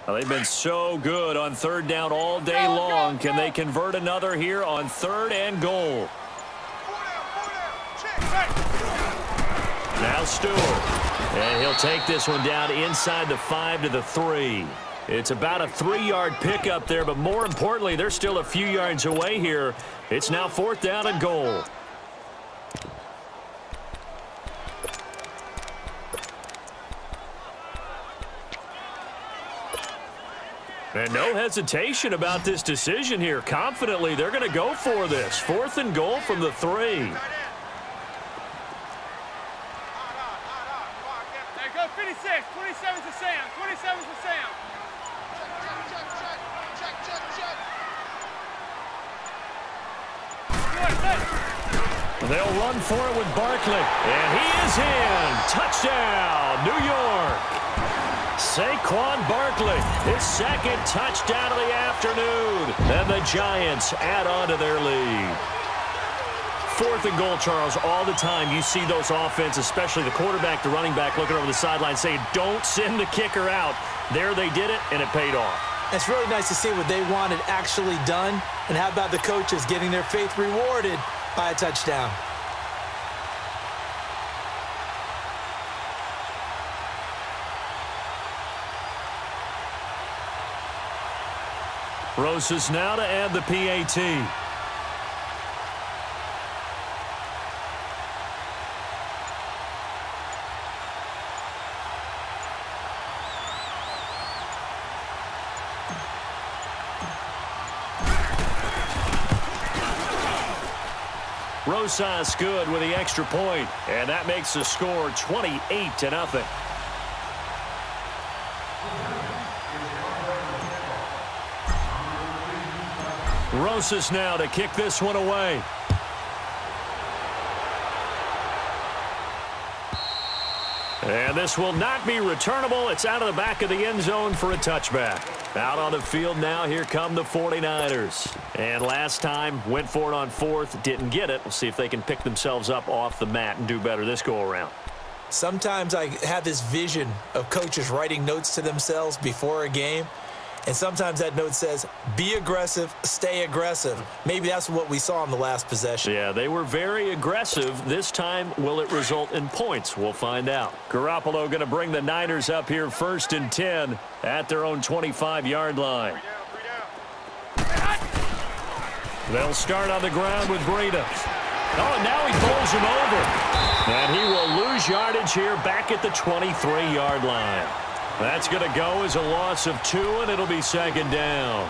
Well, they've been so good on third down all day long. Can they convert another here on 3rd and goal? Now Stewart. And he'll take this one down inside the 5 to the 3. It's about a 3-yard pickup there, but more importantly, they're still a few yards away here. It's now 4th down and goal. And no hesitation about this decision here. Confidently, they're going to go for this. 4th and goal from the 3. There you go, 56. 27 to Sam. 27 to Sam. They'll run for it with Barkley. And he is in. Touchdown, New York. Saquon Barkley, his 2nd touchdown of the afternoon. And the Giants add on to their lead. 4th and goal, Charles. All the time you see those offenses, especially the quarterback, the running back, looking over the sideline saying, don't send the kicker out. There they did it, and it paid off. It's really nice to see what they wanted actually done. And how about the coaches getting their faith rewarded by a touchdown? Rosas now to add the PAT. Rosas good with the extra point, and that makes the score 28-0. Rosas now to kick this one away. And this will not be returnable. It's out of the back of the end zone for a touchback. Out on the field now, here come the 49ers. And last time, went for it on 4th, didn't get it. We'll see if they can pick themselves up off the mat and do better this go-around. Sometimes I have this vision of coaches writing notes to themselves before a game. And sometimes that note says, be aggressive, stay aggressive. Maybe that's what we saw in the last possession. Yeah, they were very aggressive. This time, will it result in points? We'll find out. Garoppolo going to bring the Niners up here 1st and 10 at their own 25-yard line. They'll start on the ground with Breida. Oh, and now he bowls him over. And he will lose yardage here back at the 23-yard line. That's going to go as a loss of 2, and it'll be 2nd down.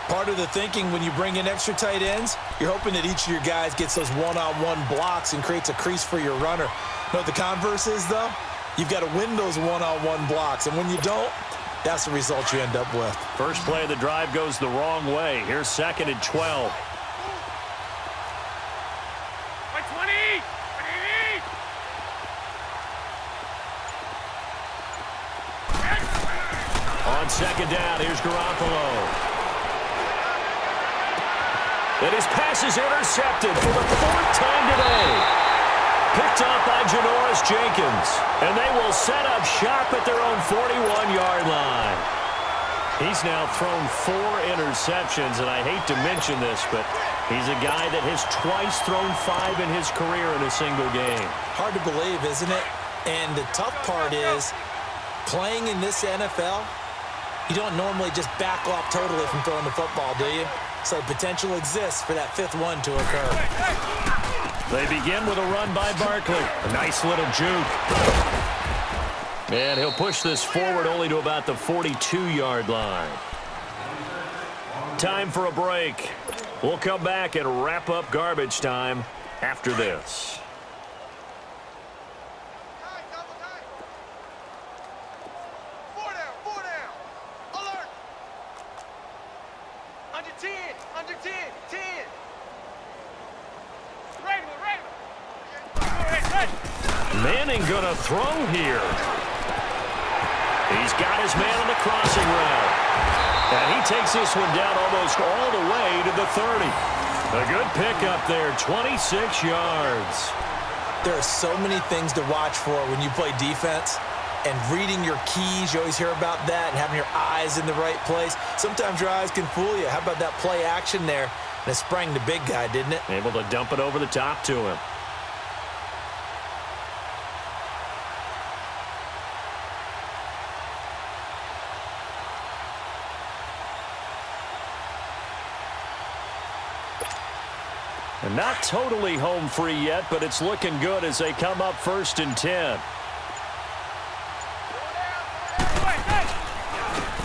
Part of the thinking when you bring in extra tight ends, you're hoping that each of your guys gets those one-on-one blocks and creates a crease for your runner. You know what the converse is, though? You've got to win those one-on-one blocks, and when you don't, that's the result you end up with. First play of the drive goes the wrong way. Here's 2nd and 12. On 2nd down, here's Garoppolo. And his pass is intercepted for the 4th time today. Picked up by Janoris Jenkins. And they will set up shop at their own 41-yard line. He's now thrown 4 interceptions, and I hate to mention this, but he's a guy that has twice thrown 5 in his career in a single game. Hard to believe, isn't it? And the tough part is, playing in this NFL, you don't normally just back off totally from throwing the football, do you? So potential exists for that 5th one to occur. They begin with a run by Barkley. A nice little juke. And he'll push this forward only to about the 42-yard line. Time for a break. We'll come back and wrap up garbage time after this. Manning gonna throw here. He's got his man on the crossing route. And he takes this one down almost all the way to the 30. A good pickup there, 26 yards. There are so many things to watch for when you play defense. and reading your keys. You always hear about that, and having your eyes in the right place. Sometimes your eyes can fool you. How about that play action there? And it sprang the big guy, didn't it? Able to dump it over the top to him. And not totally home free yet, but it's looking good as they come up 1st and 10.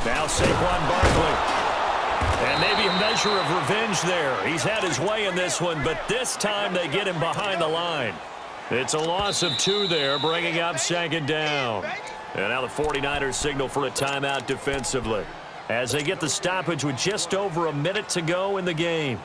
Now Saquon Barkley. And maybe a measure of revenge there. He's had his way in this one, but this time they get him behind the line. It's a loss of 2 there, bringing up 2nd down. And now the 49ers signal for a timeout defensively as they get the stoppage with just over a minute to go in the game.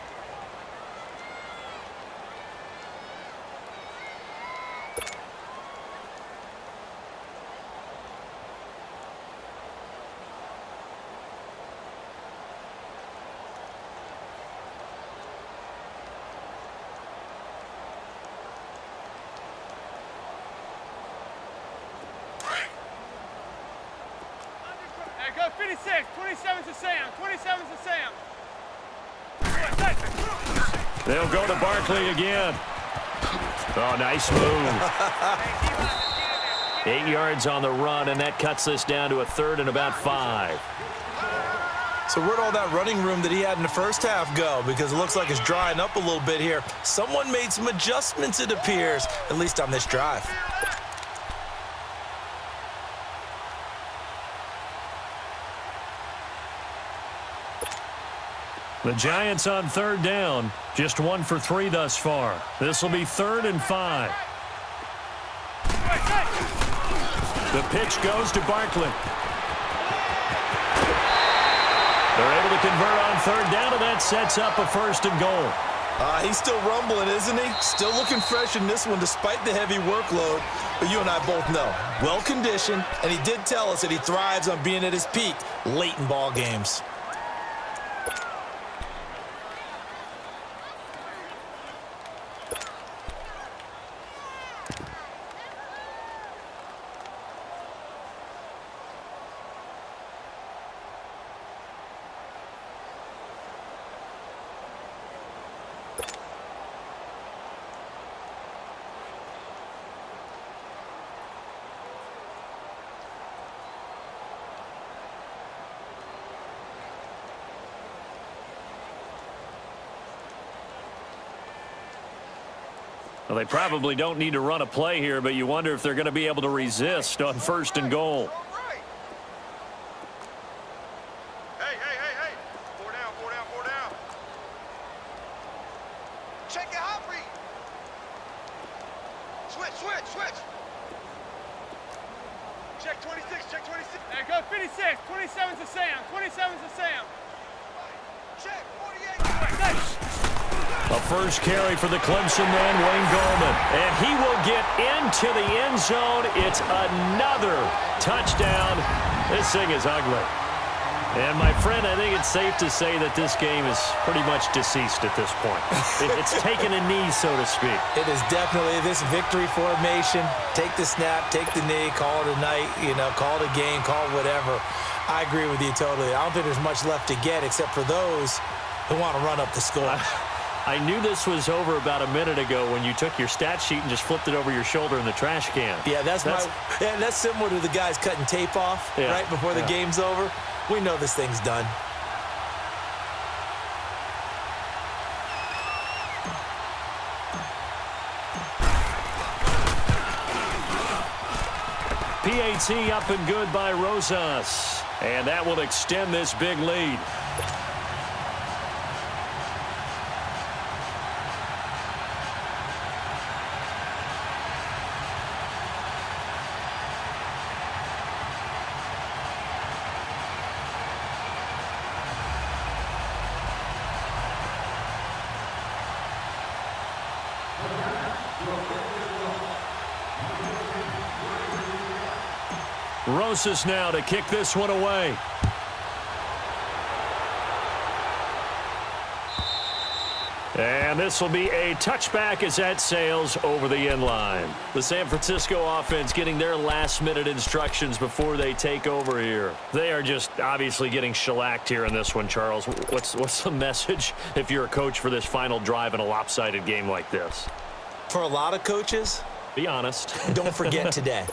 Go 56, 27 to Sam, 27 to Sam. They'll go to Barkley again. Oh, nice move. 8 yards on the run, and that cuts this down to a 3rd and about 5. So where'd all that running room that he had in the first half go? Because it looks like it's drying up a little bit here. Someone made some adjustments, it appears, at least on this drive. The Giants on 3rd down. Just 1 for 3 thus far. This will be 3rd and 5. The pitch goes to Barkley. They're able to convert on 3rd down, and that sets up a 1st and goal. He's still rumbling, isn't he? Still looking fresh in this one despite the heavy workload. But you and I both know, well-conditioned, and he did tell us that he thrives on being at his peak late in ball games. Well, they probably don't need to run a play here, but you wonder if they're going to be able to resist on 1st and goal. Hey. 4 down. Check your hot read. Switch. Check 26. Hey, go 56, 27 to Sam, 27 to Sam. Check 48. A first carry for the Clemson man, Wayne Gallman. And he will get into the end zone. It's another touchdown. This thing is ugly. And, my friend, I think it's safe to say that this game is pretty much deceased at this point. It's taken a knee, so to speak. It is definitely this victory formation. Take the snap, take the knee, call it a night, call it a game, call it whatever. I agree with you totally. I don't think there's much left to get except for those who want to run up the score. I knew this was over about a minute ago when you took your stat sheet and just flipped it over your shoulder in the trash can. Yeah, that's similar to the guys cutting tape off right before the game's over. We know this thing's done. PAT up and good by Rosas. And that will extend this big lead. Rosas now to kick this one away. And this will be a touchback as that sails over the end line. The San Francisco offense getting their last-minute instructions before they take over here. They are just obviously getting shellacked here in this one, Charles. What's the message if you're a coach for this final drive in a lopsided game like this? For a lot of coaches, be honest. Don't forget today.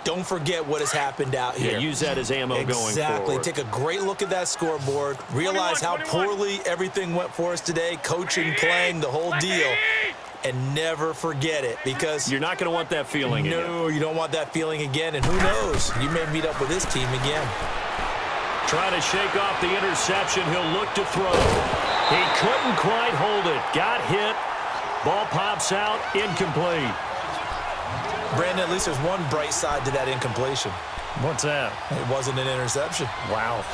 Don't forget what has happened out here. Yeah, use that as ammo going forward. Exactly. Take a great look at that scoreboard. Realize 21, how 21. poorly everything went for us today. Coaching, playing, the whole deal. And never forget it, because you're not going to want that feeling again. No, you don't want that feeling again. And who knows? You may meet up with this team again. Trying to shake off the interception. He'll look to throw. He couldn't quite hold it. Got hit. Ball pops out. Incomplete. Brandon, at least there's one bright side to that incompletion. What's that? It wasn't an interception. Wow.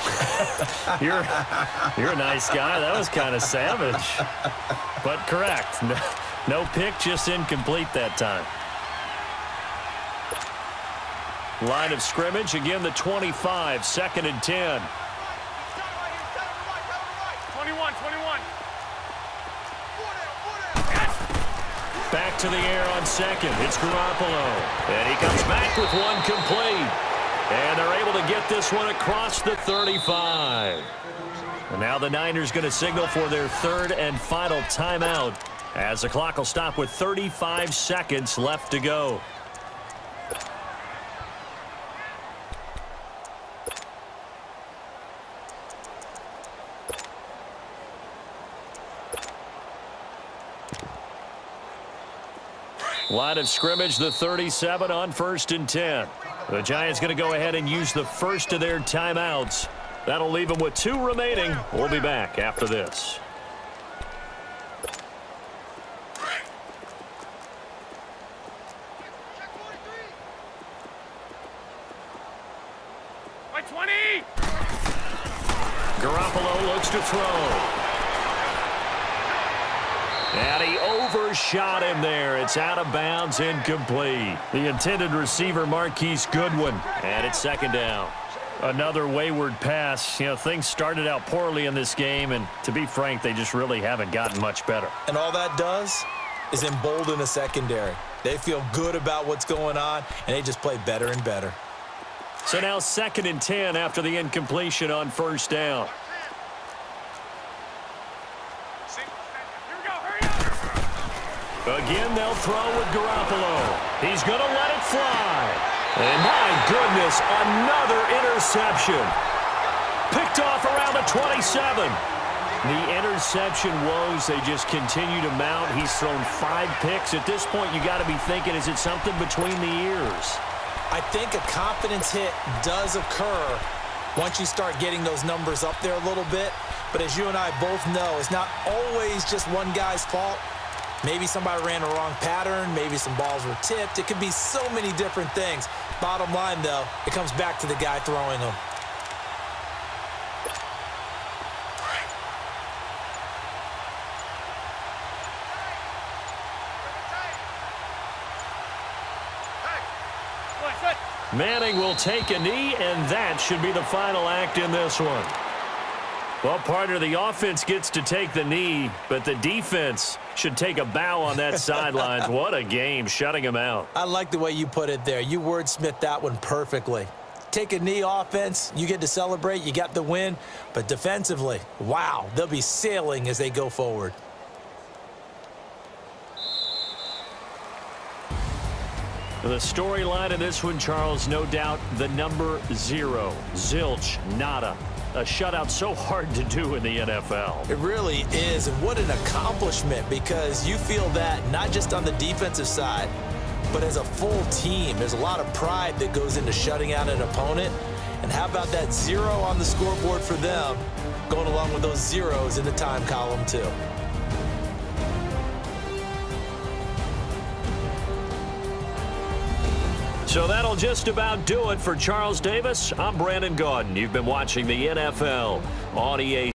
You're a nice guy. That was kind of savage. But correct. No pick, just incomplete that time. Line of scrimmage, again the 25, 2nd and 10. 21. Back to the air on second. It's Garoppolo. And he comes back with one complete. And they're able to get this one across the 35. And now the Niners going to signal for their third and final timeout, as the clock will stop with 35 seconds left to go. Line of scrimmage, the 37 on 1st and 10. The Giants going to go ahead and use the first of their timeouts. That'll leave them with 2 remaining. We'll be back after this. By 20. Garoppolo looks to throw. And he overshot him there. It's out of bounds, incomplete. The intended receiver, Marquise Goodwin. And it's 2nd down. Another wayward pass. You know, things started out poorly in this game, and to be frank, they just really haven't gotten much better. And all that does is embolden the secondary. They feel good about what's going on, and they just play better and better. So now 2nd and 10 after the incompletion on 1st down. Again, they'll throw with Garoppolo. He's going to let it fly. And my goodness, another interception. Picked off around the 27. The interception woes, they just continue to mount. He's thrown 5 picks. At this point, you got to be thinking, is it something between the ears? I think a confidence hit does occur once you start getting those numbers up there a little bit. But as you and I both know, it's not always just one guy's fault. Maybe somebody ran a wrong pattern. Maybe some balls were tipped. It could be so many different things. Bottom line, though, it comes back to the guy throwing them. Manning will take a knee, and that should be the final act in this one. Well, partner, the offense gets to take the knee, but the defense should take a bow on that sidelines. What a game, shutting him out. I like the way you put it there. You wordsmithed that one perfectly. Take a knee offense, you get to celebrate, you got the win, but defensively, wow, they'll be sailing as they go forward. The storyline of this one, Charles, no doubt the number 0. Zilch, nada. A shutout so hard to do in the NFL. It really is, and what an accomplishment, because you feel that not just on the defensive side, but as a full team. There's a lot of pride that goes into shutting out an opponent. And how about that 0 on the scoreboard for them, going along with those zeros in the time column too. So that'll just about do it for Charles Davis. I'm Brandon Gaudin. You've been watching the NFL on EA